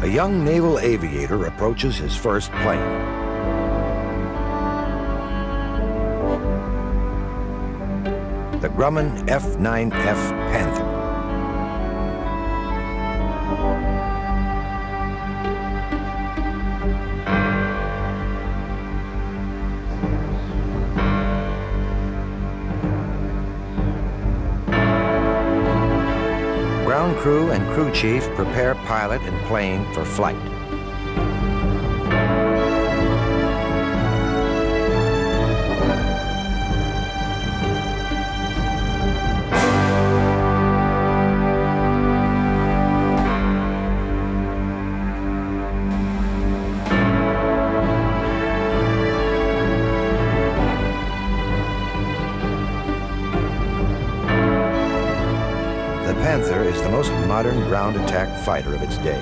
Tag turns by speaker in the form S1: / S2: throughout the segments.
S1: young naval aviator approaches his first plane. The Grumman F9F Panther. Ground crew and crew chief prepare pilot and plane for flight. The Panther is the most modern ground attack fighter of its day.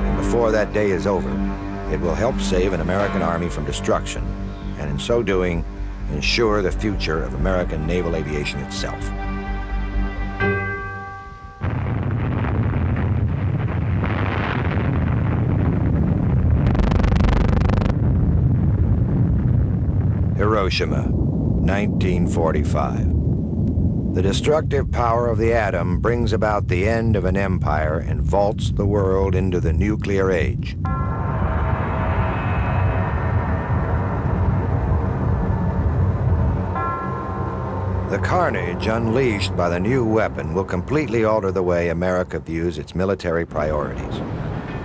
S1: And before that day is over, it will help save an American army from destruction, and in so doing, ensure the future of American naval aviation itself. Hiroshima, 1945. The destructive power of the atom brings about the end of an empire and vaults the world into the nuclear age. The carnage unleashed by the new weapon will completely alter the way America views its military priorities.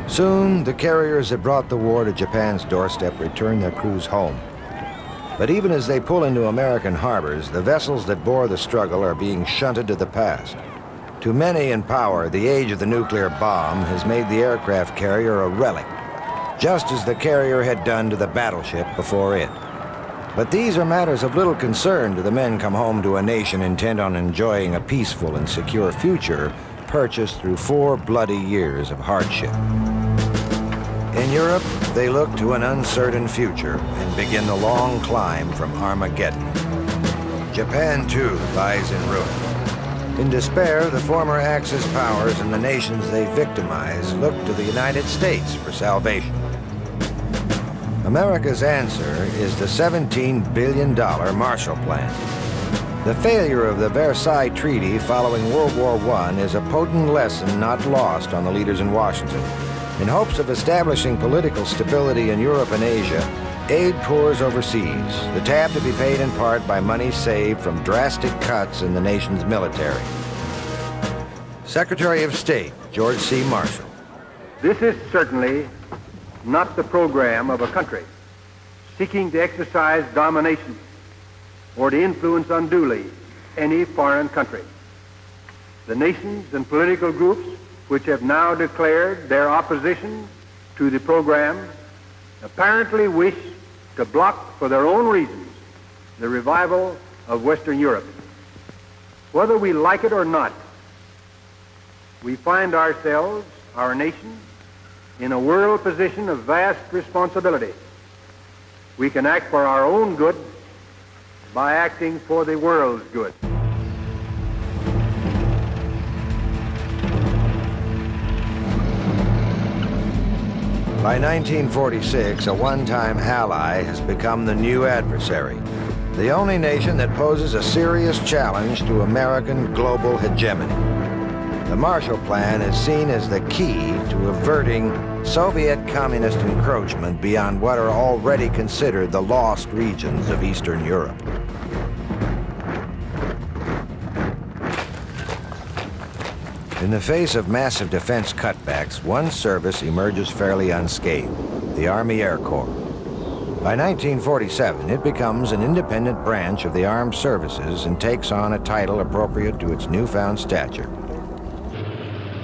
S1: Soon, the carriers that brought the war to Japan's doorstep return their crews home. But even as they pull into American harbors, the vessels that bore the struggle are being shunted to the past. To many in power, the age of the nuclear bomb has made the aircraft carrier a relic, just as the carrier had done to the battleship before it. But these are matters of little concern to the men come home to a nation intent on enjoying a peaceful and secure future purchased through 4 bloody years of hardship. In Europe, they look to an uncertain future and begin the long climb from Armageddon. Japan, too, lies in ruin. In despair, the former Axis powers and the nations they victimize look to the United States for salvation. America's answer is the $17 billion Marshall Plan. The failure of the Versailles Treaty following World War I is a potent lesson not lost on the leaders in Washington. In hopes of establishing political stability in Europe and Asia, aid pours overseas, the tab to be paid in part by money saved from drastic cuts in the nation's military. Secretary of State George C. Marshall.
S2: This is certainly not the program of a country seeking to exercise domination or to influence unduly any foreign country. The nations and political groups which have now declared their opposition to the program apparently wish to block for their own reasons the revival of Western Europe. Whether we like it or not, we find ourselves, our nation, in a world position of vast responsibility. We can act for our own good by acting for the world's good.
S1: By 1946, a one-time ally has become the new adversary, the only nation that poses a serious challenge to American global hegemony. The Marshall Plan is seen as the key to averting Soviet communist encroachment beyond what are already considered the lost regions of Eastern Europe. In the face of massive defense cutbacks, one service emerges fairly unscathed, the Army Air Corps. By 1947, it becomes an independent branch of the armed services and takes on a title appropriate to its newfound stature.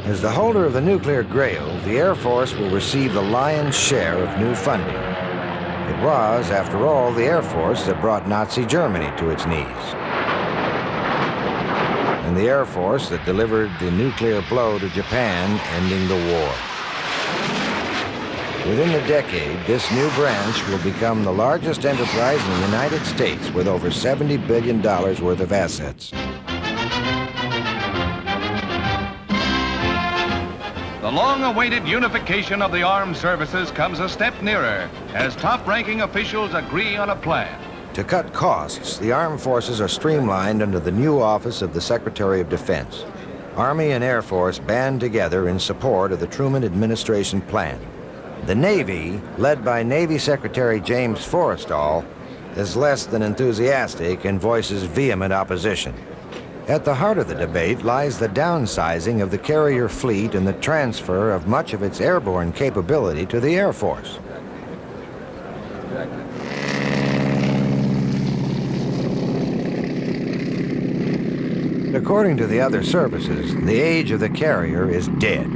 S1: As the holder of the nuclear grail, the Air Force will receive the lion's share of new funding. It was, after all, the Air Force that brought Nazi Germany to its knees, and the Air Force that delivered the nuclear blow to Japan, ending the war. Within the decade, this new branch will become the largest enterprise in the United States with over $70 billion worth of assets.
S3: The long-awaited unification of the armed services comes a step nearer as top-ranking officials agree on a plan.
S1: To cut costs, the armed forces are streamlined under the new office of the Secretary of Defense. Army and Air Force band together in support of the Truman administration plan. The Navy, led by Navy Secretary James Forrestal, is less than enthusiastic and voices vehement opposition. At the heart of the debate lies the downsizing of the carrier fleet and the transfer of much of its airborne capability to the Air Force. According to the other services, the age of the carrier is dead.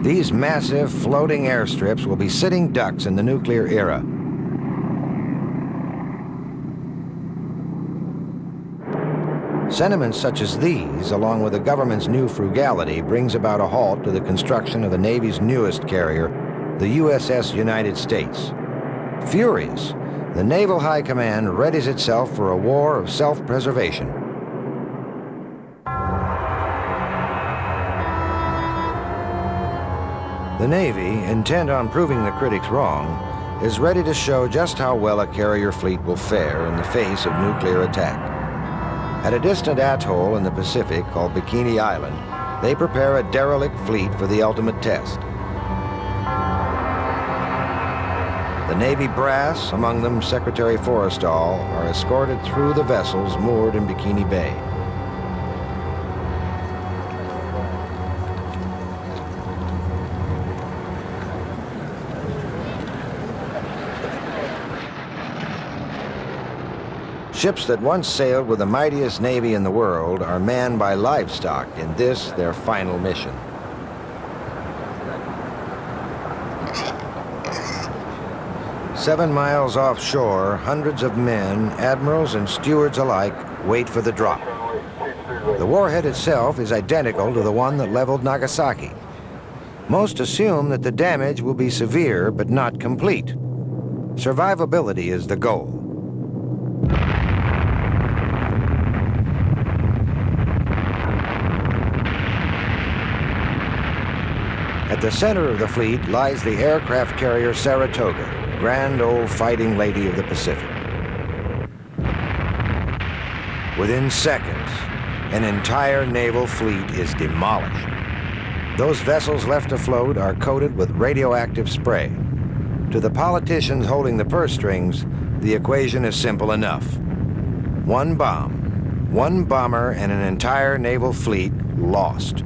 S1: These massive floating airstrips will be sitting ducks in the nuclear era. Sentiments such as these, along with the government's new frugality, brings about a halt to the construction of the Navy's newest carrier, the USS United States. Furious, the Naval High Command readies itself for a war of self-preservation. The Navy, intent on proving the critics wrong, is ready to show just how well a carrier fleet will fare in the face of nuclear attack. At a distant atoll in the Pacific called Bikini Island, they prepare a derelict fleet for the ultimate test. The Navy brass, among them Secretary Forrestal, are escorted through the vessels moored in Bikini Bay. Ships that once sailed with the mightiest navy in the world are manned by livestock in this, their final mission. "7 miles offshore, hundreds of men, admirals and stewards alike, wait for the drop. The warhead itself is identical to the one that leveled Nagasaki. Most assume that the damage will be severe but not complete. Survivability is the goal. At the center of the fleet lies the aircraft carrier Saratoga, grand old fighting lady of the Pacific. Within seconds, an entire naval fleet is demolished. Those vessels left afloat are coated with radioactive spray. To the politicians holding the purse strings, the equation is simple enough. One bomb, one bomber, and an entire naval fleet lost.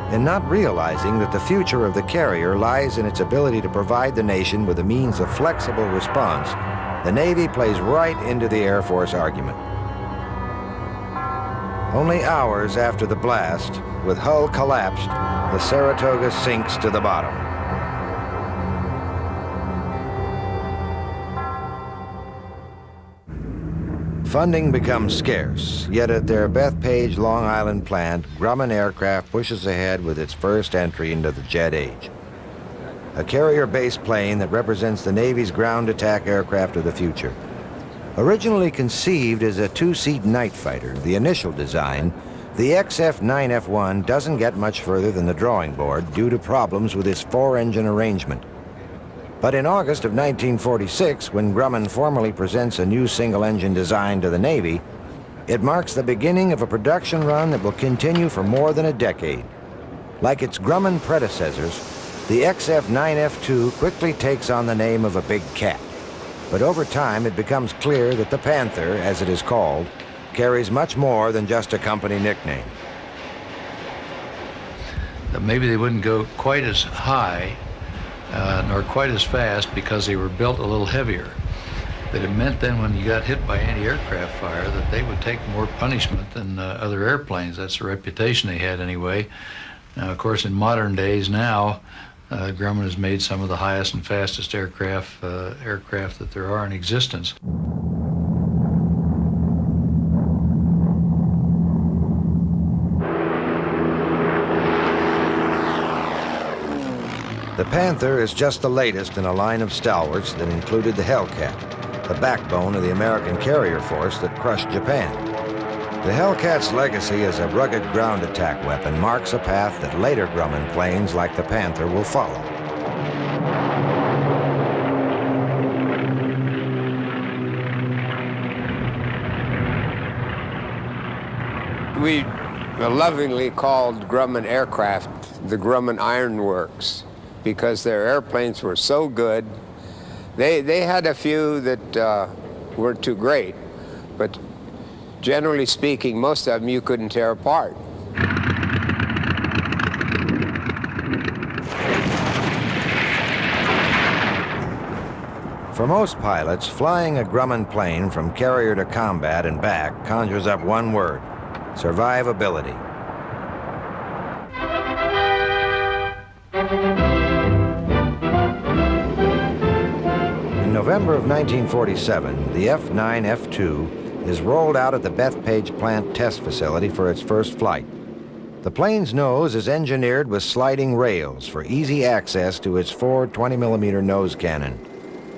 S1: And not realizing that the future of the carrier lies in its ability to provide the nation with a means of flexible response, the Navy plays right into the Air Force argument. Only hours after the blast, with hull collapsed, the Saratoga sinks to the bottom. Funding becomes scarce, yet at their Bethpage, Long Island plant, Grumman Aircraft pushes ahead with its first entry into the jet age. A carrier-based plane that represents the Navy's ground attack aircraft of the future. Originally conceived as a two-seat night fighter, the initial design, the F9F doesn't get much further than the drawing board due to problems with its four-engine arrangement. But in August of 1946, when Grumman formally presents a new single-engine design to the Navy, it marks the beginning of a production run that will continue for more than a decade. Like its Grumman predecessors, the XF9F2 quickly takes on the name of a big cat. But over time, it becomes clear that the Panther, as it is called, carries much more than just a company nickname.
S4: Maybe they wouldn't go quite as high nor quite as fast because they were built a little heavier. But it meant then when you got hit by anti-aircraft fire that they would take more punishment than other airplanes. That's the reputation they had anyway. Now, of course, in modern days now, Grumman has made some of the highest and fastest aircraft that there are in existence.
S1: The Panther is just the latest in a line of stalwarts that included the Hellcat, the backbone of the American carrier force that crushed Japan. The Hellcat's legacy as a rugged ground attack weapon marks a path that later Grumman planes like the Panther will follow.
S5: We lovingly called Grumman aircraft the Grumman Iron Works because their airplanes were so good. They had a few that weren't too great, but generally speaking, most of them you couldn't tear apart.
S1: For most pilots, flying a Grumman plane from carrier to combat and back conjures up one word: survivability. In November of 1947, the F9F is rolled out at the Bethpage Plant Test Facility for its first flight. The plane's nose is engineered with sliding rails for easy access to its 4 20mm nose cannon.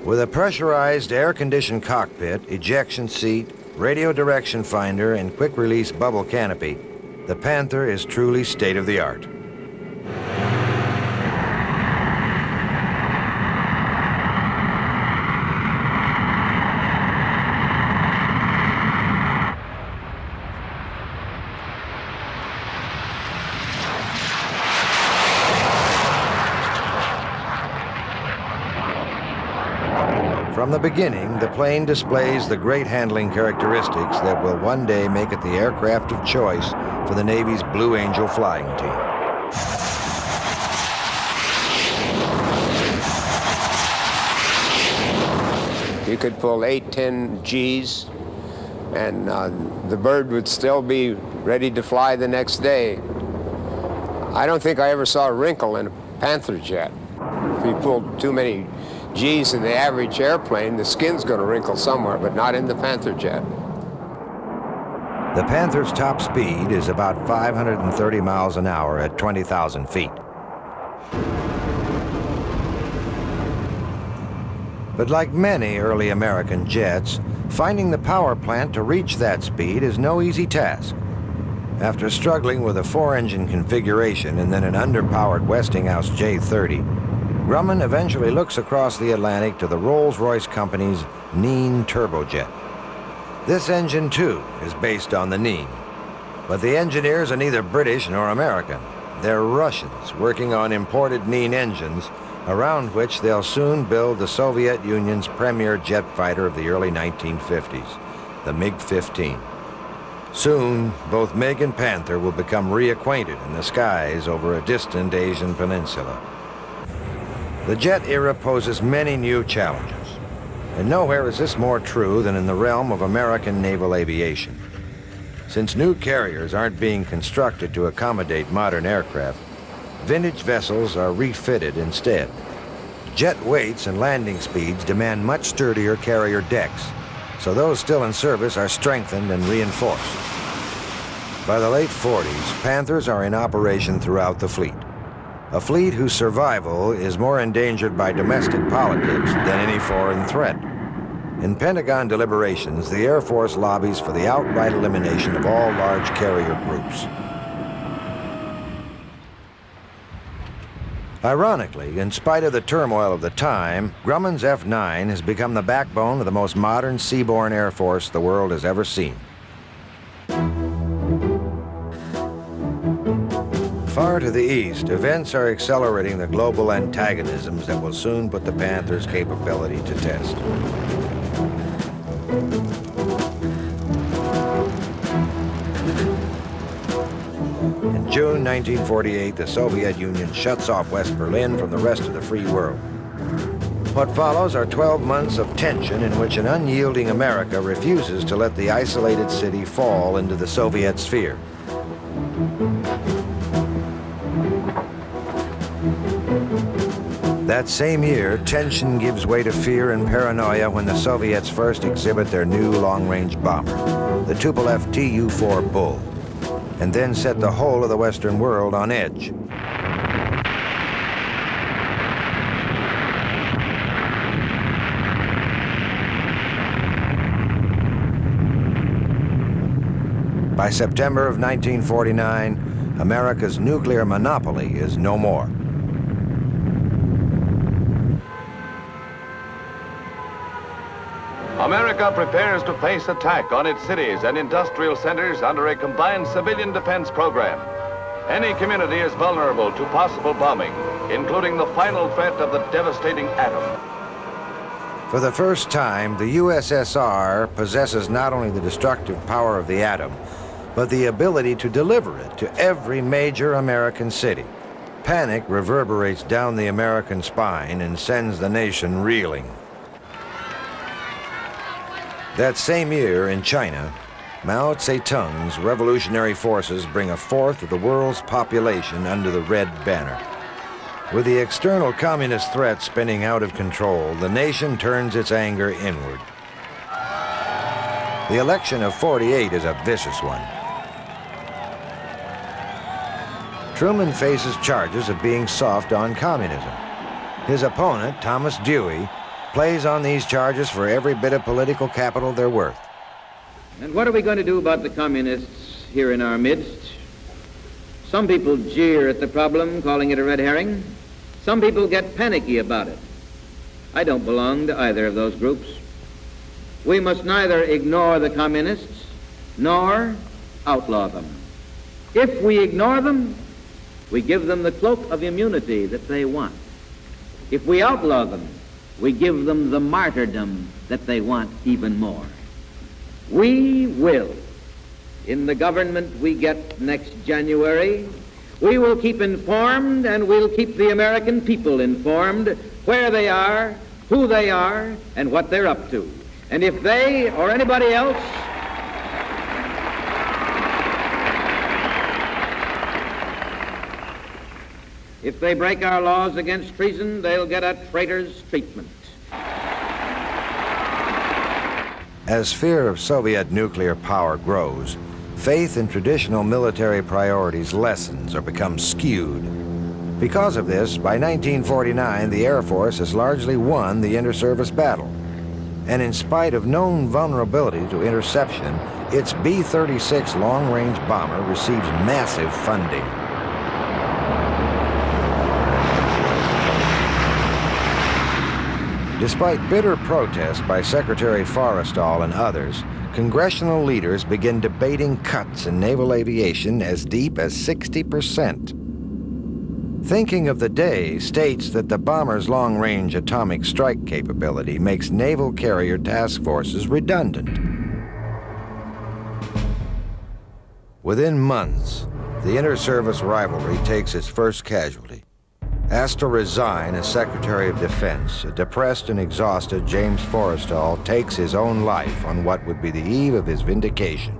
S1: With a pressurized air-conditioned cockpit, ejection seat, radio direction finder, and quick-release bubble canopy, the Panther is truly state-of-the-art. From the beginning, the plane displays the great handling characteristics that will one day make it the aircraft of choice for the Navy's Blue Angel flying team.
S5: You could pull 8, 10 Gs, and the bird would still be ready to fly the next day. I don't think I ever saw a wrinkle in a Panther jet. If you pulled too many G's in the average airplane, the skin's going to wrinkle somewhere, but not in the Panther jet.
S1: The Panther's top speed is about 530 miles an hour at 20,000 feet. But like many early American jets, finding the power plant to reach that speed is no easy task. After struggling with a 4-engine configuration and then an underpowered Westinghouse J-30, Grumman eventually looks across the Atlantic to the Rolls-Royce Company's Neen turbojet. This engine, too, is based on the Neen. But the engineers are neither British nor American. They're Russians working on imported Neen engines, around which they'll soon build the Soviet Union's premier jet fighter of the early 1950s, the MiG-15. Soon, both MiG and Panther will become reacquainted in the skies over a distant Asian peninsula. The jet era poses many new challenges, and nowhere is this more true than in the realm of American naval aviation. Since new carriers aren't being constructed to accommodate modern aircraft, vintage vessels are refitted instead. Jet weights and landing speeds demand much sturdier carrier decks, so those still in service are strengthened and reinforced. By the late 40s, Panthers are in operation throughout the fleet. A fleet whose survival is more endangered by domestic politics than any foreign threat. In Pentagon deliberations, the Air Force lobbies for the outright elimination of all large carrier groups. Ironically, in spite of the turmoil of the time, Grumman's F9 has become the backbone of the most modern seaborne Air Force the world has ever seen. Far to the east, events are accelerating the global antagonisms that will soon put the Panther's capability to test. In June 1948, the Soviet Union shuts off West Berlin from the rest of the free world. What follows are 12 months of tension in which an unyielding America refuses to let the isolated city fall into the Soviet sphere. That same year, tension gives way to fear and paranoia when the Soviets first exhibit their new long-range bomber, the Tupolev Tu-4 Bull, and then set the whole of the Western world on edge. By September of 1949, America's nuclear monopoly is no more.
S3: America prepares to face attack on its cities and industrial centers under a combined civilian defense program. Any community is vulnerable to possible bombing, including the final threat of the devastating atom.
S1: For the first time, the USSR possesses not only the destructive power of the atom, but the ability to deliver it to every major American city. Panic reverberates down the American spine and sends the nation reeling. That same year in China, Mao Zedong's revolutionary forces bring a fourth of the world's population under the Red Banner. With the external communist threat spinning out of control, the nation turns its anger inward. The election of '48 is a vicious one. Truman faces charges of being soft on communism. His opponent, Thomas Dewey, plays on these charges for every bit of political capital they're worth.
S6: And what are we going to do about the communists here in our midst? Some people jeer at the problem, calling it a red herring. Some people get panicky about it. I don't belong to either of those groups. We must neither ignore the communists nor outlaw them. If we ignore them, we give them the cloak of immunity that they want. If we outlaw them, we give them the martyrdom that they want even more. We will, in the government we get next January, we will keep informed and we'll keep the American people informed where they are, who they are, and what they're up to. And if they or anybody else if they break our laws against treason, they'll get a traitor's treatment.
S1: As fear of Soviet nuclear power grows, faith in traditional military priorities lessens or becomes skewed. Because of this, by 1949, the Air Force has largely won the inter-service battle. And in spite of known vulnerability to interception, its B-36 long-range bomber receives massive funding. Despite bitter protest by Secretary Forrestal and others, congressional leaders begin debating cuts in naval aviation as deep as 60%. Thinking of the Day states that the bomber's long-range atomic strike capability makes naval carrier task forces redundant. Within months, the inter-service rivalry takes its first casualty. Asked to resign as Secretary of Defense, a depressed and exhausted James Forrestal takes his own life on what would be the eve of his vindication.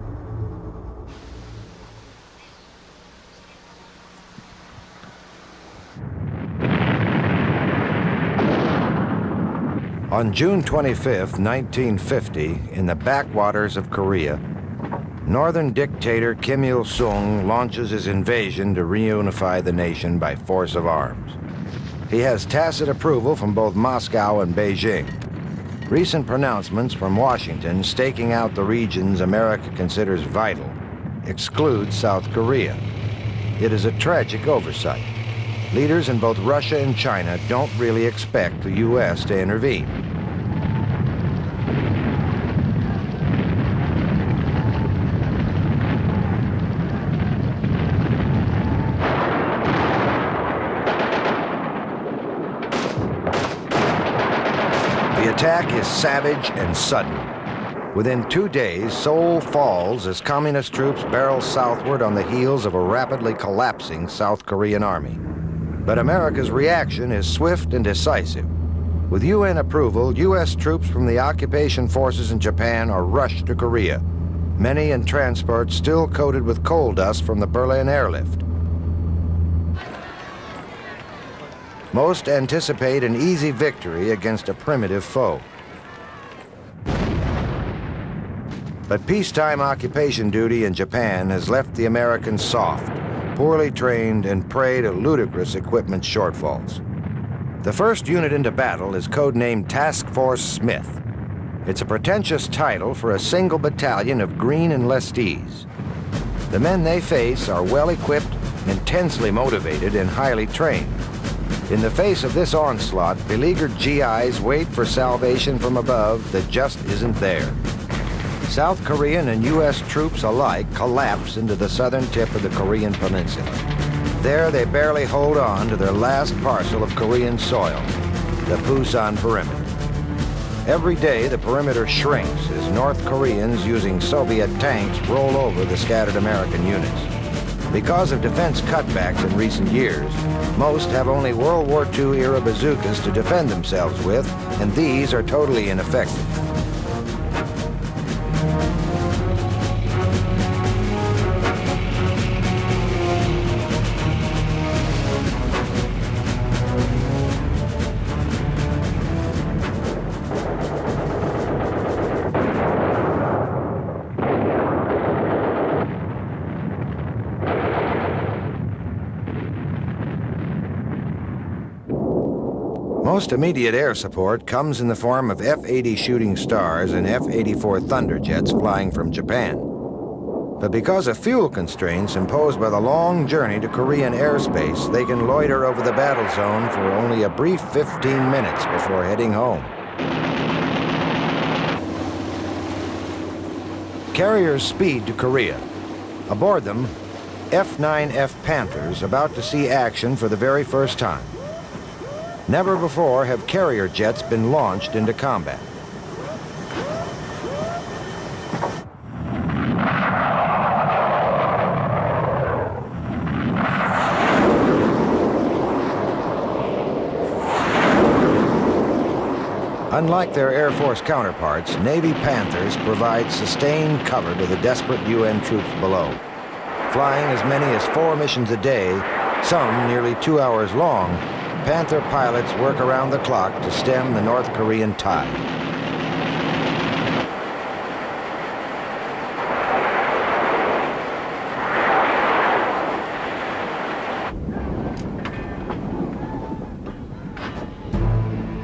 S1: On June 25, 1950, in the backwaters of Korea, Northern dictator Kim Il-sung launches his invasion to reunify the nation by force of arms. He has tacit approval from both Moscow and Beijing. Recent pronouncements from Washington staking out the regions America considers vital exclude South Korea. It is a tragic oversight. Leaders in both Russia and China don't really expect the U.S. to intervene. The attack is savage and sudden. Within 2 days, Seoul falls as communist troops barrel southward on the heels of a rapidly collapsing South Korean army. But America's reaction is swift and decisive. With UN approval, U.S. troops from the occupation forces in Japan are rushed to Korea, many in transports still coated with coal dust from the Berlin airlift. Most anticipate an easy victory against a primitive foe. But peacetime occupation duty in Japan has left the Americans soft, poorly trained, and prey to ludicrous equipment shortfalls. The first unit into battle is codenamed Task Force Smith. It's a pretentious title for a single battalion of green enlistees. The men they face are well-equipped, intensely motivated, and highly trained. In the face of this onslaught, beleaguered GIs wait for salvation from above that just isn't there. South Korean and U.S. troops alike collapse into the southern tip of the Korean peninsula. There they barely hold on to their last parcel of Korean soil, the Pusan perimeter. Every day the perimeter shrinks as North Koreans using Soviet tanks roll over the scattered American units. Because of defense cutbacks in recent years, most have only World War II-era bazookas to defend themselves with, and these are totally ineffective. Most immediate air support comes in the form of F-80 Shooting Stars and F-84 Thunderjets flying from Japan. But because of fuel constraints imposed by the long journey to Korean airspace, they can loiter over the battle zone for only a brief 15 minutes before heading home. Carriers speed to Korea. Aboard them, F9F Panthers about to see action for the very first time. Never before have carrier jets been launched into combat. Unlike their Air Force counterparts, Navy Panthers provide sustained cover to the desperate UN troops below. Flying as many as 4 missions a day, some nearly 2 hours long, Panther pilots work around the clock to stem the North Korean tide.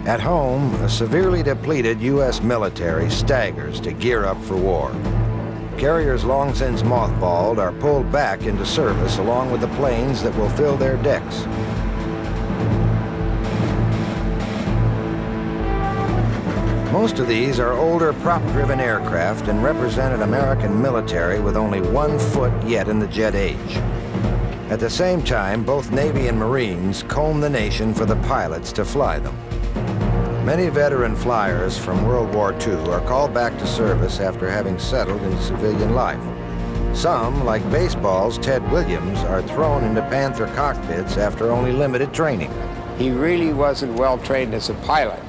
S1: At home, a severely depleted U.S. military staggers to gear up for war. Carriers long since mothballed are pulled back into service along with the planes that will fill their decks. Most of these are older prop-driven aircraft and represent an American military with only 1 foot yet in the jet age. At the same time, both Navy and Marines comb the nation for the pilots to fly them. Many veteran flyers from World War II are called back to service after having settled in civilian life. Some, like baseball's Ted Williams, are thrown into Panther cockpits after only limited training.
S5: He really wasn't well trained as a pilot.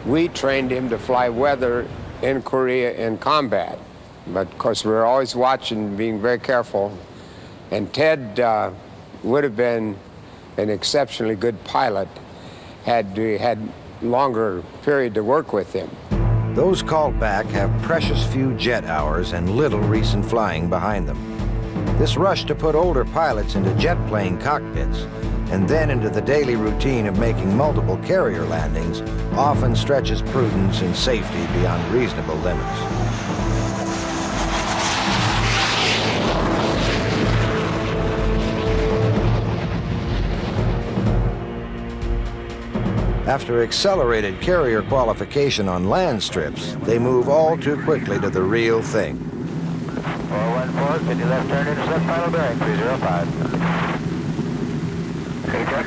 S5: We trained him to fly weather in Korea in combat. But of course, we were always watching, being very careful. And Ted would have been an exceptionally good pilot had we had longer period to work with him.
S1: Those called back have precious few jet hours and little recent flying behind them. This rush to put older pilots into jet plane cockpits and then into the daily routine of making multiple carrier landings often stretches prudence and safety beyond reasonable limits. After accelerated carrier qualification on land strips, they move all too quickly to the real thing.
S7: 414, 50 left turn, intercept final bearing, 305. Okay, check.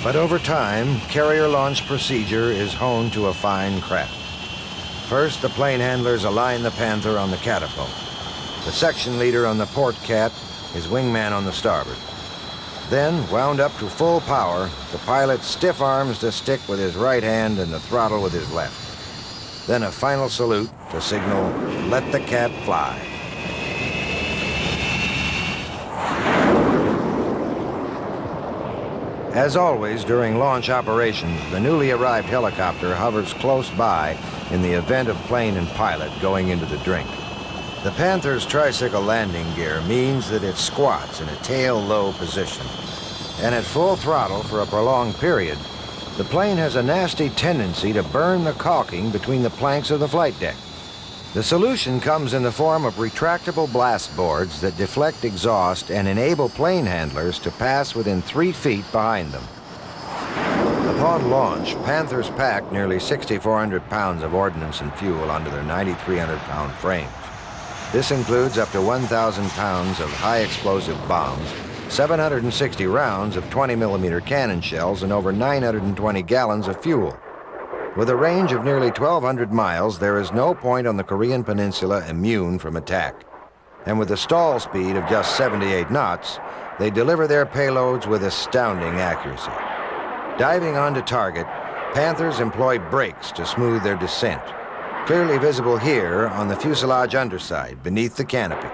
S1: But over time, carrier launch procedure is honed to a fine craft. First, the plane handlers align the Panther on the catapult. The section leader on the port cat is wingman on the starboard. Then, wound up to full power, the pilot stiff arms the stick with his right hand and the throttle with his left. then a final salute to signal, "Let the cat fly." As always, during launch operations, the newly arrived helicopter hovers close by in the event of plane and pilot going into the drink. The Panther's tricycle landing gear means that it squats in a tail-low position. And at full throttle for a prolonged period, the plane has a nasty tendency to burn the caulking between the planks of the flight deck. The solution comes in the form of retractable blast boards that deflect exhaust and enable plane handlers to pass within 3 feet behind them. Upon launch, Panthers pack nearly 6,400 pounds of ordnance and fuel onto their 9,300-pound frames. This includes up to 1,000 pounds of high-explosive bombs, 760 rounds of 20-millimeter cannon shells, and over 920 gallons of fuel. With a range of nearly 1,200 miles, there is no point on the Korean peninsula immune from attack. And with a stall speed of just 78 knots, they deliver their payloads with astounding accuracy. Diving onto target, Panthers employ brakes to smooth their descent, clearly visible here on the fuselage underside beneath the canopy.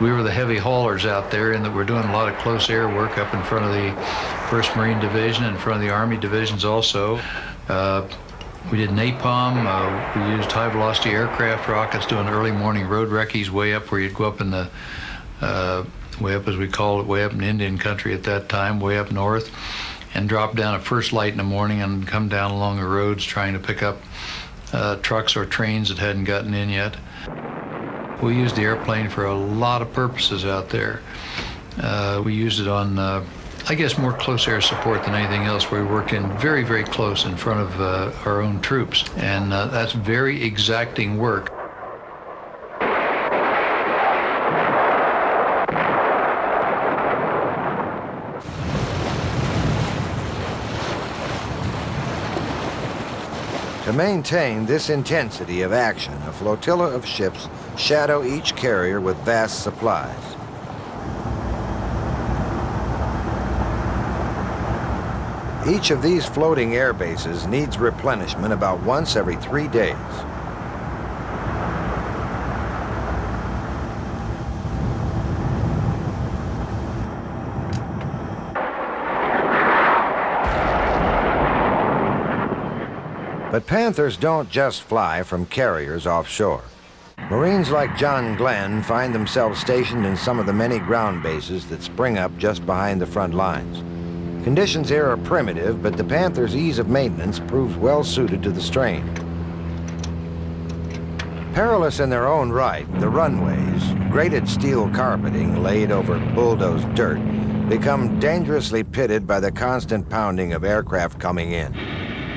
S4: We were the heavy haulers out there, and that we're doing a lot of close air work up in front of the 1st Marine Division and in front of the Army divisions also. We did napalm. We used high-velocity aircraft rockets doing early morning road recce's way up where you'd go up in the, way up as we called it, way up in Indian country at that time, way up north, and drop down at first light in the morning and come down along the roads trying to pick up trucks or trains that hadn't gotten in yet. We used the airplane for a lot of purposes out there. We used it on, I guess, more close air support than anything else. We worked in very, very close in front of our own troops, and that's very exacting work.
S1: To maintain this intensity of action, a flotilla of ships shadow each carrier with vast supplies. Each of these floating air bases needs replenishment about once every 3 days. But Panthers don't just fly from carriers offshore. Marines like John Glenn find themselves stationed in some of the many ground bases that spring up just behind the front lines. Conditions here are primitive, but the Panther's ease of maintenance proves well suited to the strain. Perilous in their own right, the runways, graded steel carpeting laid over bulldozed dirt, become dangerously pitted by the constant pounding of aircraft coming in.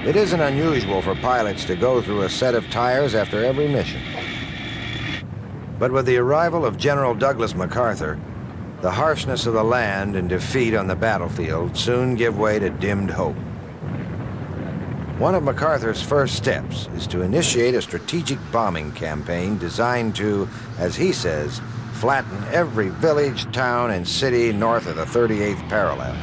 S1: It isn't unusual for pilots to go through a set of tires after every mission. But with the arrival of General Douglas MacArthur, the harshness of the land and defeat on the battlefield soon give way to dimmed hope. One of MacArthur's first steps is to initiate a strategic bombing campaign designed to, as he says, flatten every village, town, and city north of the 38th parallel.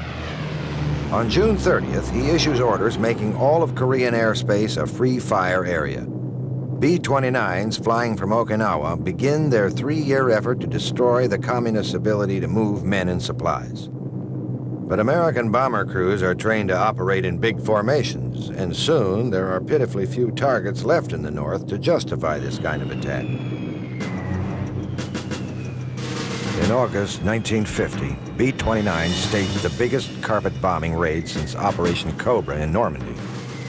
S1: On June 30th, he issues orders making all of Korean airspace a free-fire area. B-29s flying from Okinawa begin their 3-year effort to destroy the communists' ability to move men and supplies. But American bomber crews are trained to operate in big formations, and soon there are pitifully few targets left in the north to justify this kind of attack. In August 1950, B-29 staged the biggest carpet bombing raid since Operation Cobra in Normandy.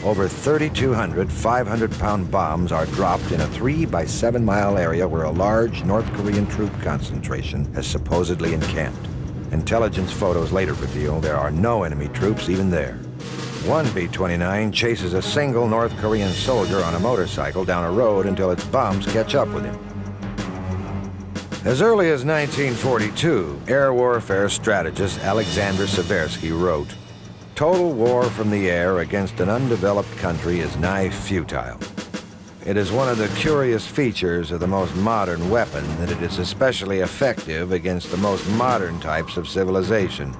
S1: Over 3,200 500-pound bombs are dropped in a 3 by 7 mile area where a large North Korean troop concentration has supposedly encamped. Intelligence photos later reveal there are no enemy troops even there. One B-29 chases a single North Korean soldier on a motorcycle down a road until its bombs catch up with him. As early as 1942, air warfare strategist Alexander Seversky wrote, "Total war from the air against an undeveloped country is nigh futile. It is one of the curious features of the most modern weapon that it is especially effective against the most modern types of civilization.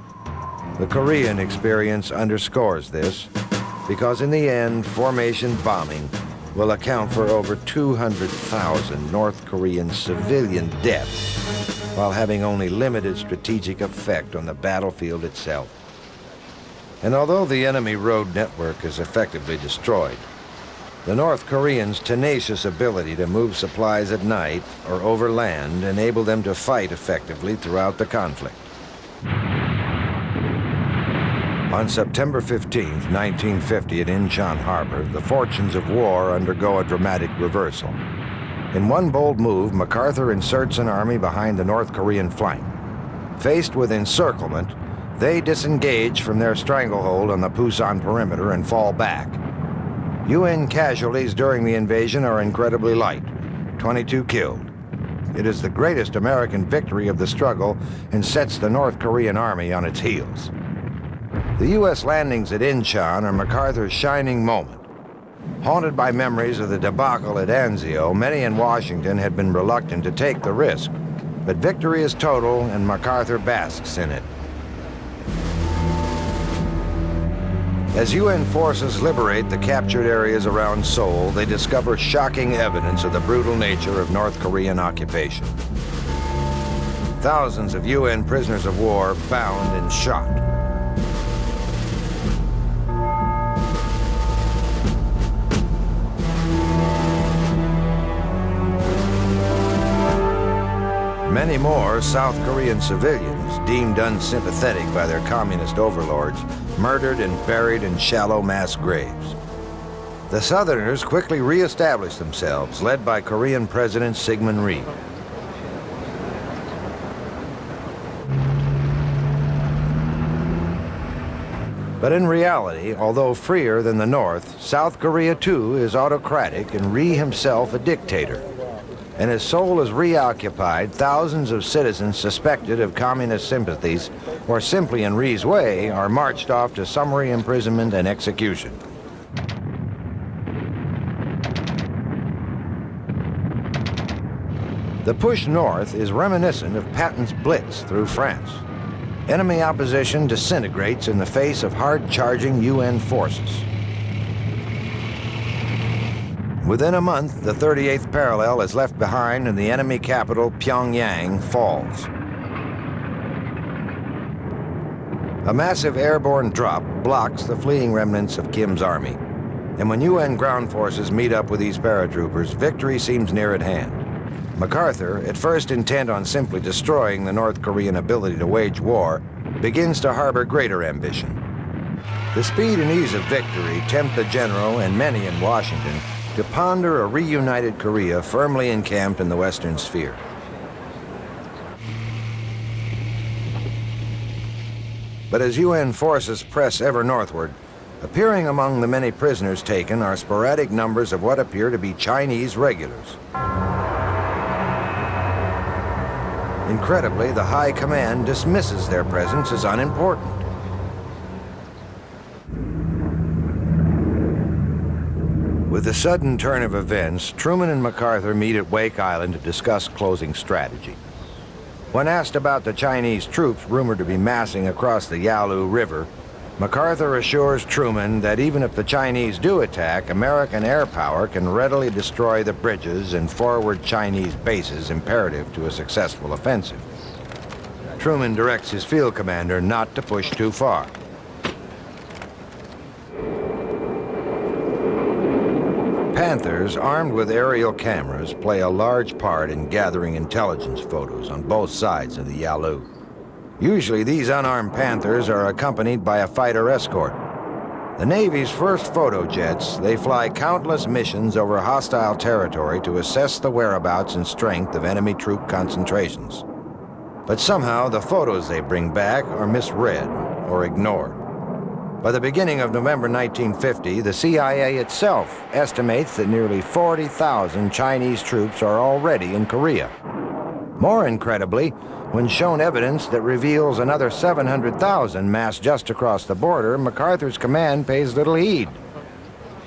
S1: The Korean experience underscores this. because in the end, formation bombing will account for over 200,000 North Korean civilian deaths, while having only limited strategic effect on the battlefield itself. And although the enemy road network is effectively destroyed, the North Koreans' tenacious ability to move supplies at night or over land enabled them to fight effectively throughout the conflict. On September 15, 1950, at Incheon Harbor, the fortunes of war undergo a dramatic reversal. In one bold move, MacArthur inserts an army behind the North Korean flank. Faced with encirclement, they disengage from their stranglehold on the Pusan perimeter and fall back. UN casualties during the invasion are incredibly light, 22 killed. It is the greatest American victory of the struggle and sets the North Korean army on its heels. The U.S. landings at Incheon are MacArthur's shining moment. Haunted by memories of the debacle at Anzio, many in Washington had been reluctant to take the risk. But victory is total, and MacArthur basks in it. As UN forces liberate the captured areas around Seoul, they discover shocking evidence of the brutal nature of North Korean occupation. Thousands of UN prisoners of war bound and shot. Many more South Korean civilians, deemed unsympathetic by their communist overlords, murdered and buried in shallow mass graves. The Southerners quickly re-established themselves, led by Korean President Syngman Rhee. But in reality, although freer than the North, South Korea too is autocratic and Rhee himself a dictator. And as Seoul is reoccupied, thousands of citizens suspected of communist sympathies, or simply in Rhee's way, are marched off to summary imprisonment and execution. The push north is reminiscent of Patton's blitz through France. Enemy opposition disintegrates in the face of hard-charging UN forces. Within a month, the 38th parallel is left behind and the enemy capital, Pyongyang, falls. A massive airborne drop blocks the fleeing remnants of Kim's army. And when UN ground forces meet up with these paratroopers, victory seems near at hand. MacArthur, at first intent on simply destroying the North Korean ability to wage war, begins to harbor greater ambition. The speed and ease of victory tempt the general and many in Washington to ponder a reunited Korea firmly encamped in the Western sphere. But as UN forces press ever northward, appearing among the many prisoners taken are sporadic numbers of what appear to be Chinese regulars. Incredibly, the High Command dismisses their presence as unimportant. With the sudden turn of events, Truman and MacArthur meet at Wake Island to discuss closing strategy. When asked about the Chinese troops rumored to be massing across the Yalu River, MacArthur assures Truman that even if the Chinese do attack, American air power can readily destroy the bridges and forward Chinese bases imperative to a successful offensive. Truman directs his field commander not to push too far. Panthers, armed with aerial cameras, play a large part in gathering intelligence photos on both sides of the Yalu. Usually, these unarmed Panthers are accompanied by a fighter escort. The Navy's first photo jets, they fly countless missions over hostile territory to assess the whereabouts and strength of enemy troop concentrations. But somehow, the photos they bring back are misread or ignored. By the beginning of November 1950, the CIA itself estimates that nearly 40,000 Chinese troops are already in Korea. More incredibly, when shown evidence that reveals another 700,000 massed just across the border, MacArthur's command pays little heed.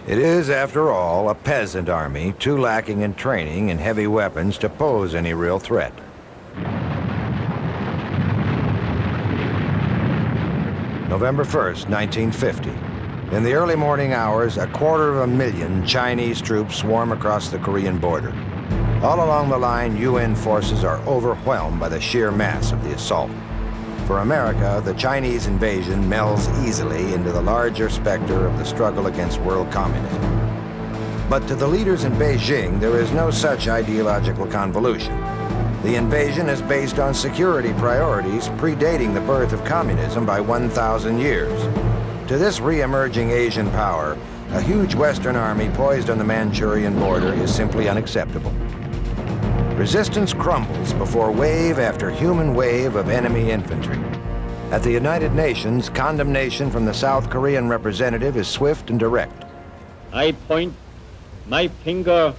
S1: It is, after all, a peasant army, too lacking in training and heavy weapons to pose any real threat. November 1st, 1950. In the early morning hours, 250,000 Chinese troops swarm across the Korean border. All along the line, UN forces are overwhelmed by the sheer mass of the assault. For America, the Chinese invasion melds easily into the larger specter of the struggle against world communism. But to the leaders in Beijing, there is no such ideological convolution. The invasion is based on security priorities predating the birth of communism by 1,000 years. To this re-emerging Asian power, a huge Western army poised on the Manchurian border is simply unacceptable. Resistance crumbles before wave after human wave of enemy infantry. At the United Nations, condemnation from the South Korean representative is swift and direct.
S8: I point my finger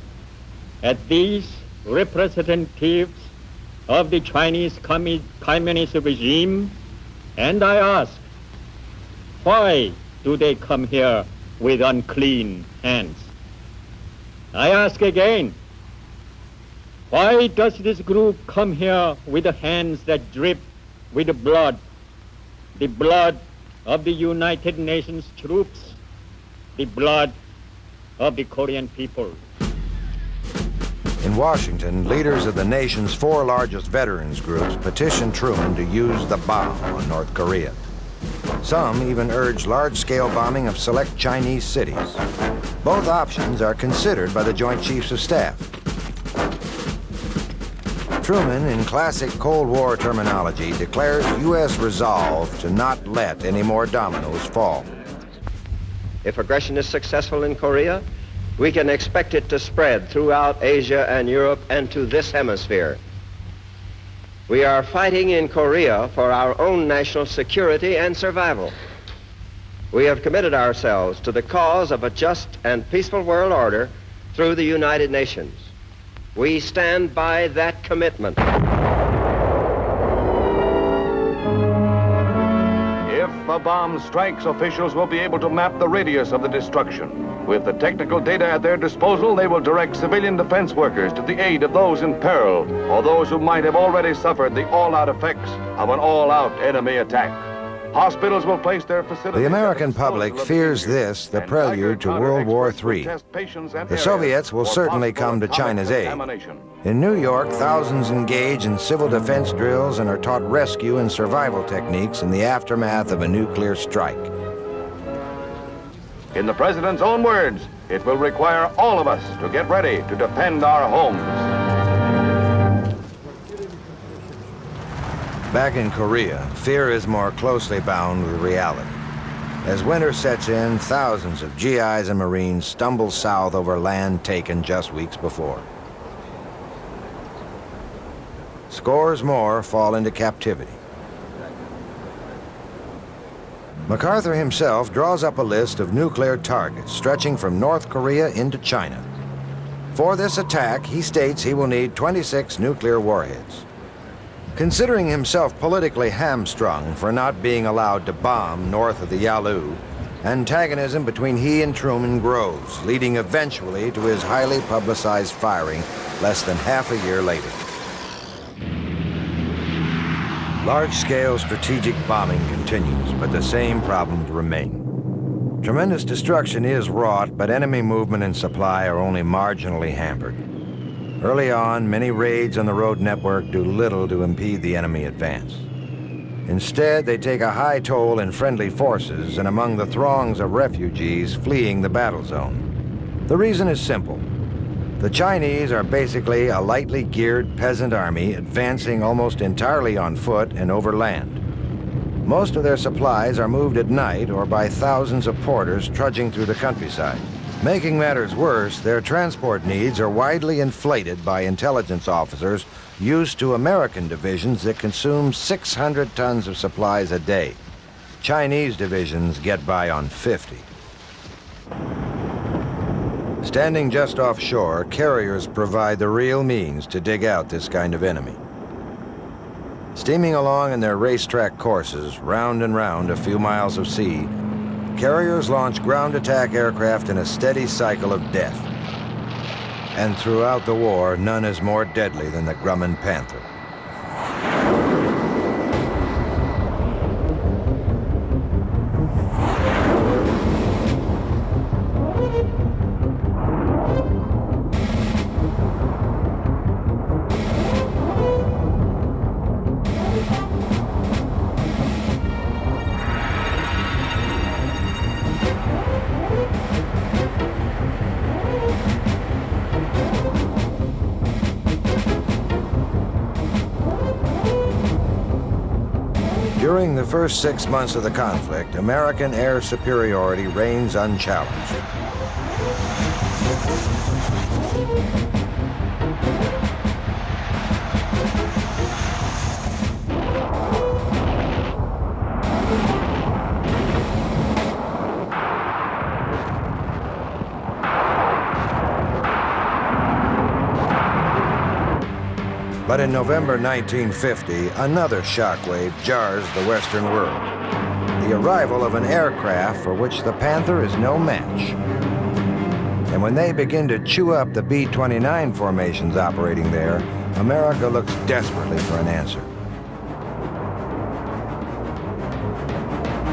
S8: at these representatives of the Chinese communist regime, and I ask, why do they come here with unclean hands? I ask again, why does this group come here with the hands that drip with the blood of the United Nations troops, the blood of the Korean people?
S1: In Washington, leaders of the nation's 4 largest veterans groups petitioned Truman to use the bomb on North Korea. Some even urged large-scale bombing of select Chinese cities. Both options are considered by the Joint Chiefs of Staff. Truman, in classic Cold War terminology, declares U.S. resolve to not let any more dominoes fall.
S9: If aggression is successful in Korea, we can expect it to spread throughout Asia and Europe and to this hemisphere. We are fighting in Korea for our own national security and survival. We have committed ourselves to the cause of a just and peaceful world order through the United Nations. We stand by that commitment.
S3: If a bomb strikes, officials will be able to map the radius of the destruction. With the technical data at their disposal, they will direct civilian defense workers to the aid of those in peril or those who might have already suffered the all-out effects of an all-out enemy attack. Hospitals will place their facilities.
S1: The American public fears this the prelude to World War III. The Soviets will certainly come to China's aid. In New York, thousands engage in civil defense drills and are taught rescue and survival techniques in the aftermath of a nuclear strike.
S3: In the president's own words, it will require all of us to get ready to defend our homes.
S1: Back in Korea, fear is more closely bound with reality. As winter sets in, thousands of GIs and Marines stumble south over land taken just weeks before. Scores more fall into captivity. MacArthur himself draws up a list of nuclear targets stretching from North Korea into China. For this attack, he states he will need 26 nuclear warheads. Considering himself politically hamstrung for not being allowed to bomb north of the Yalu, antagonism between he and Truman grows, leading eventually to his highly publicized firing less than half a year later. Large-scale strategic bombing continues, but the same problems remain. Tremendous destruction is wrought, but enemy movement and supply are only marginally hampered. Early on, many raids on the road network do little to impede the enemy advance. Instead, they take a high toll in friendly forces and among the throngs of refugees fleeing the battle zone. The reason is simple. The Chinese are basically a lightly geared peasant army advancing almost entirely on foot and over land. Most of their supplies are moved at night or by thousands of porters trudging through the countryside. Making matters worse, their transport needs are widely inflated by intelligence officers used to American divisions that consume 600 tons of supplies a day. Chinese divisions get by on 50. Standing just offshore, carriers provide the real means to dig out this kind of enemy. Steaming along in their racetrack courses, round and round a few miles of sea, carriers launch ground attack aircraft in a steady cycle of death. And throughout the war, none is more deadly than the Grumman Panther. During the first 6 months of the conflict, American air superiority reigns unchallenged. But in November 1950, another shockwave jars the Western world. The arrival of an aircraft for which the Panther is no match. And when they begin to chew up the B-29 formations operating there, America looks desperately for an answer.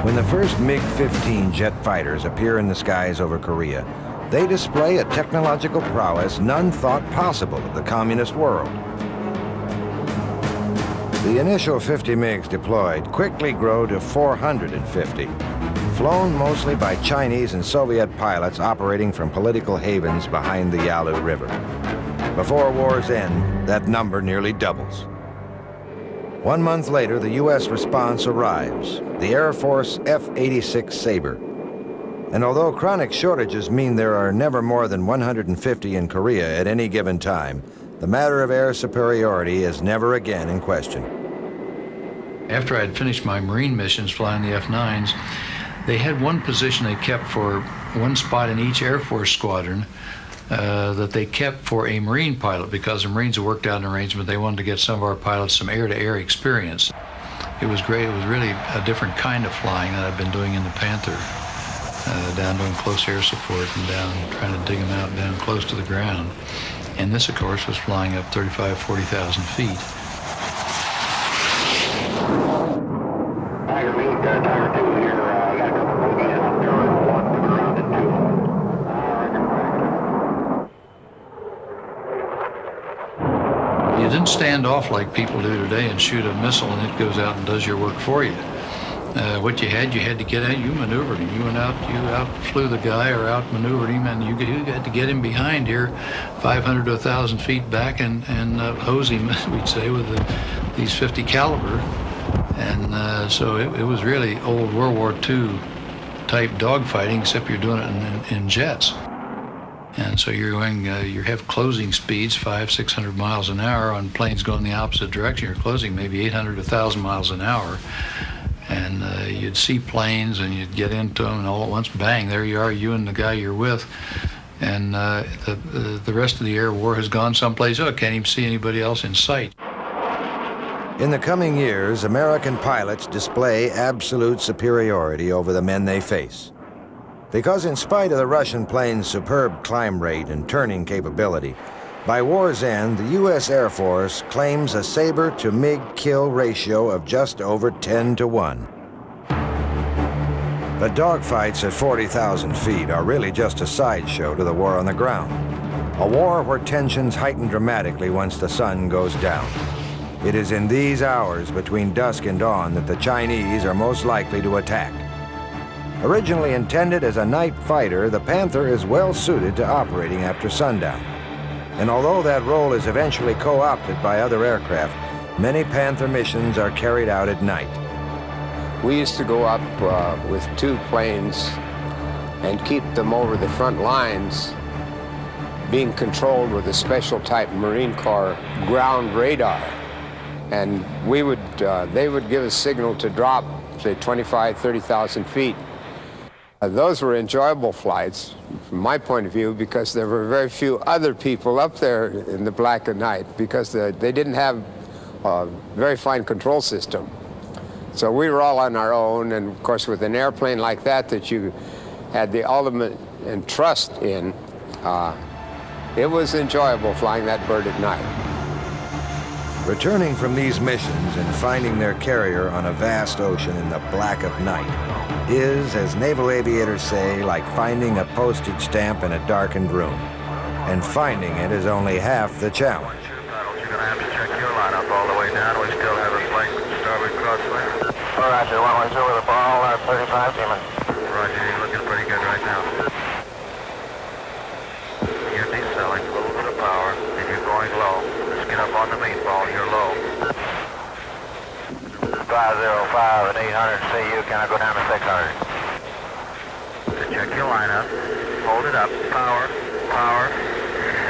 S1: When the first MiG-15 jet fighters appear in the skies over Korea, they display a technological prowess none thought possible of the communist world. The initial 50 MiGs deployed quickly grow to 450, flown mostly by Chinese and Soviet pilots operating from political havens behind the Yalu River. Before war's end, that number nearly doubles. 1 month later, the U.S. response arrives, the Air Force F-86 Sabre. And although chronic shortages mean there are never more than 150 in Korea at any given time, the matter of air superiority is never again in question.
S4: After I had finished my Marine missions flying the F9s, they had one position they kept for one spot in each Air Force squadron that they kept for a Marine pilot, because the Marines had worked out an arrangement. They wanted to get some of our pilots some air-to-air experience. It was great. It was really a different kind of flying that I've been doing in the Panther, down doing close air support and down trying to dig them out down close to the ground. And this, of course, was flying up 35,000, 40,000 feet.
S7: Tiger lead, Tiger 2 here. I got a couple of movies out there. One coming around at 2.
S4: You didn't stand off like people do today and shoot a missile and it goes out and does your work for you. What you had to get out. You maneuvered him. You went out, you outflew the guy or outmaneuvered him, and you had to get him behind here, 500 to 1,000 feet back, and hose him, we'd say, with these 50 caliber. And so it was really old World War II type dogfighting, except you're doing it in jets. And so you're going, you have closing speeds, 500, 600 miles an hour on planes going the opposite direction. You're closing maybe 800 to 1,000 miles an hour. And you'd see planes and you'd get into them, and all at once, bang, there you are, you and the guy you're with. And the rest of the air war has gone someplace. Oh, can't even see anybody else in sight.
S1: In the coming years, American pilots display absolute superiority over the men they face. Because in spite of the Russian plane's superb climb rate and turning capability, by war's end, the U.S. Air Force claims a Sabre to MiG kill ratio of just over 10 to 1. But dogfights at 40,000 feet are really just a sideshow to the war on the ground. A war where tensions heighten dramatically once the sun goes down. It is in these hours between dusk and dawn that the Chinese are most likely to attack. Originally intended as a night fighter, the Panther is well suited to operating after sundown. And although that role is eventually co-opted by other aircraft, many Panther missions are carried out at night.
S5: We used to go up with 2 planes and keep them over the front lines, being controlled with a special type Marine Corps ground radar. And we would, they would give a signal to drop, say, 25, 30,000 feet. Those were enjoyable flights, from my point of view, because there were very few other people up there in the black of night, because they didn't have a very fine control system. So we were all on our own, and of course with an airplane like that you had the ultimate and trust in, it was enjoyable flying that bird at night.
S1: Returning from these missions and finding their carrier on a vast ocean in the black of night is, as naval aviators say, like finding a postage stamp in a darkened room. And finding it is only half the challenge.
S7: You're going to have to check your lineup all the way down. We still have a flight starboard crosswind. Roger, 112 with a ball, 35 Demon. Roger, you're looking pretty good right now. You're decelling, a little bit of power, and you're going low. Let's get up on the main ball, you're low. 505 and 800 CU, can I go down to 600? Check your lineup. Hold it up. Power. Power.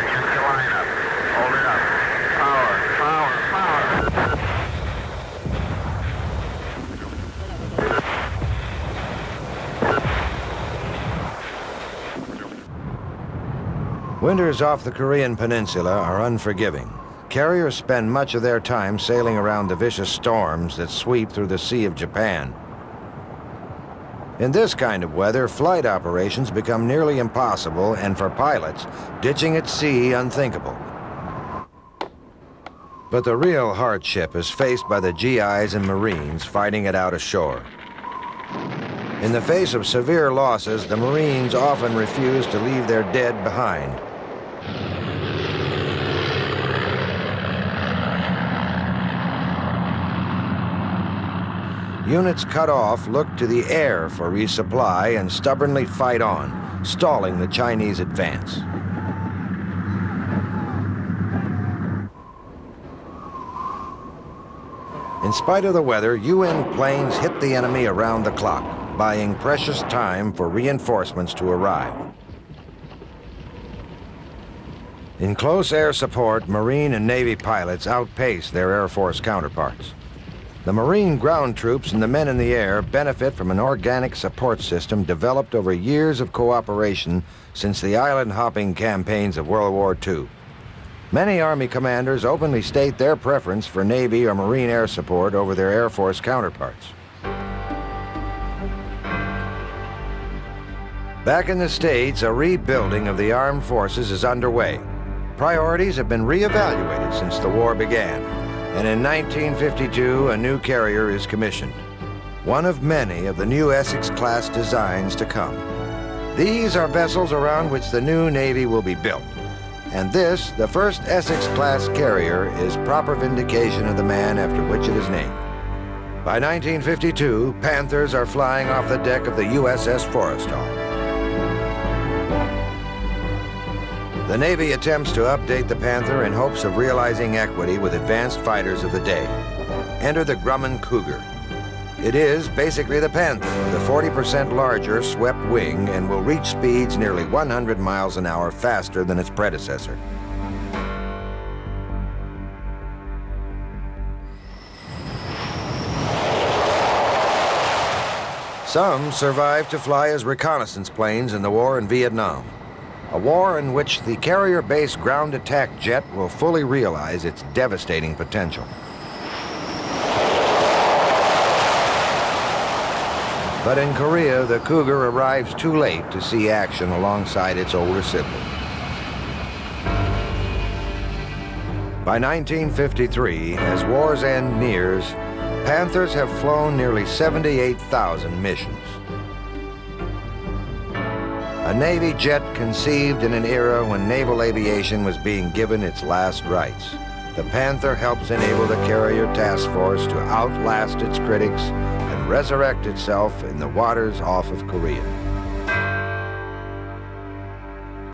S7: Check your lineup. Hold it up. Power. Power. Power.
S1: Winters off the Korean peninsula are unforgiving. Carriers spend much of their time sailing around the vicious storms that sweep through the Sea of Japan. In this kind of weather, flight operations become nearly impossible, and for pilots, ditching at sea unthinkable. But the real hardship is faced by the GIs and Marines fighting it out ashore. In the face of severe losses, the Marines often refuse to leave their dead behind. Units cut off look to the air for resupply and stubbornly fight on, stalling the Chinese advance. In spite of the weather, UN planes hit the enemy around the clock, buying precious time for reinforcements to arrive. In close air support, Marine and Navy pilots outpace their Air Force counterparts. The Marine ground troops and the men in the air benefit from an organic support system developed over years of cooperation since the island-hopping campaigns of World War II. Many Army commanders openly state their preference for Navy or Marine air support over their Air Force counterparts. Back in the States, a rebuilding of the armed forces is underway. Priorities have been reevaluated since the war began, and in 1952, a new carrier is commissioned, one of many of the new Essex-class designs to come. These are vessels around which the new Navy will be built, and this, the first Essex-class carrier, is proper vindication of the man after which it is named. By 1952, Panthers are flying off the deck of the USS Forrestal. The Navy attempts to update the Panther in hopes of realizing equity with advanced fighters of the day. Enter the Grumman Cougar. It is basically the Panther with a 40% larger swept wing and will reach speeds nearly 100 miles an hour faster than its predecessor. Some survived to fly as reconnaissance planes in the war in Vietnam. A war in which the carrier-based ground attack jet will fully realize its devastating potential. But in Korea, the Cougar arrives too late to see action alongside its older sibling. By 1953, as war's end nears, Panthers have flown nearly 78,000 missions. A Navy jet conceived in an era when naval aviation was being given its last rites. The Panther helps enable the carrier task force to outlast its critics and resurrect itself in the waters off of Korea.